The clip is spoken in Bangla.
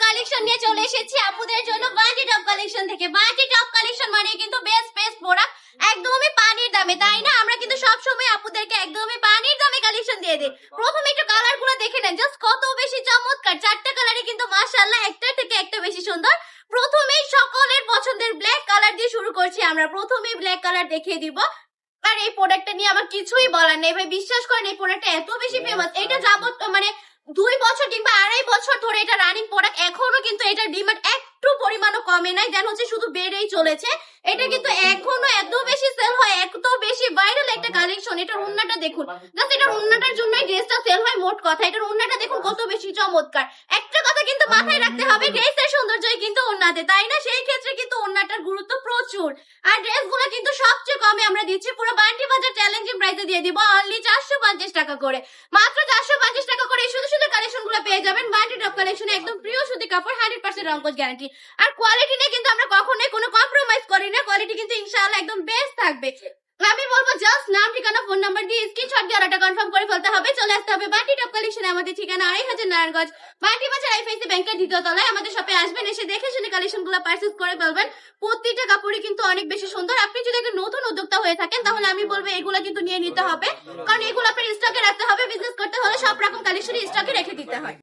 কালেকশন নিয়ে চলে এসেছি আপুদের জন্য বান্টি টপ কালেকশন থেকে। বান্টি টপ কালেকশন মানে কিন্তু বেস্ট বেস্ট প্রোডাক্ট একদমই পানির দামে, তাই না? আমরা কিন্তু সব সময় আপুদেরকে একদমই পানির দামে কালেকশন দিয়ে দিই। প্রথমে একটু কালার গুলো দেখে নেন, জাস্ট কত বেশি চমৎকার। চারটা কালারই কিন্তু মাশাআল্লাহ একটার থেকে একটা বেশি সুন্দর। প্রথমেই সকলের পছন্দের ব্ল্যাক কালার দিয়ে শুরু করছি আমরা। প্রথমেই ব্ল্যাক কালার দেখিয়ে দিব। আর এই প্রোডাক্টটা নিয়ে আমার কিছুই বলার নেই ভাই, বিশ্বাস করেন এই প্রোডাক্টটা এত বেশি ফেমাস। এটা যাবত মানে 2 বছর কিংবা 2.5 বছর ধরে এটা রানিং প্রোডাক্ট, এখনো কিন্তু এটার ডিমান্ড একটু পরিমাণও কমে নাই, যেন হচ্ছে শুধু বেড়েই চলেছে। এটা কিন্তু এখনো এত বেশি সেল হয়, এত বেশি ভাইরাল একটা কালেকশন। এটার ওন্নাটা দেখুন, জাস্ট এটার ওন্নাটার জন্যই ড্রেসটা সেল হয়। মোট কথা এটার ওন্নাটা দেখুন কত বেশি চমৎকার। একটা কথা কিন্তু মাথায় রাখতে হবে, ড্রেসের সৌন্দর্যই কিন্তু ওন্নাতে, তাই না? সেই ক্ষেত্রে কিন্তু ওন্নাটার গুরুত্ব প্রচুর। আর ড্রেসগুলো কিন্তু সবচেয়ে কমে আমরা দিচ্ছি, পুরো বান্টি বাজার চ্যালেঞ্জিং প্রাইসে দিয়ে দিব অনলি 450 টাকা করে। মাত্র 450 টাকা করে শুধু শুধু কালেকশন গুলো পেয়ে যাবেন বান্টি টপ কালেকশনে। একদম প্রিয় সুতি কাপড়, 100% রংকশ গ্যারান্টি। আর কোয়ালিটি নিয়ে কিন্তু আমরা কখনোই কোনো কম্প্রোমাইজ করি না, কোয়ালিটি কিন্তু ইনশাআল্লাহ একদম বেস্ট থাকবে। আমি বলবো জাস্ট নাম, ঠিকানা, ফোন নাম্বার দিয়ে স্ক্রিনশট দিয়ে অর্ডারটা কনফার্ম করে ফেলতে হবে। চলে আসতে হবে বান্টি টপ কালেকশনে। আমাদের ঠিকানা 2.5 নারায়ণগঞ্জ, বান্টি বাজার আইফাইসি ব্যাংকের 2য় তলায়। আমাদের শপে আসবেন, এসে দেখে শুনে কালেকশন গুলো পারচেজ করে ফেলবেন। প্রত্যেকটা কাপড়ই কিন্তু অনেক বেশি সুন্দর। আপনি যদি একটা নতুন উদ্যোক্তা হয়ে থাকেন তাহলে আমি বলবো এগুলো কিন্তু নিয়ে নিতে হবে, কারণ এগুলো আপনার স্টকে রাখতে হবে। বিজনেস করতে হলে সব রকম কালেকশনই স্টকে রেখে দিতে হয়।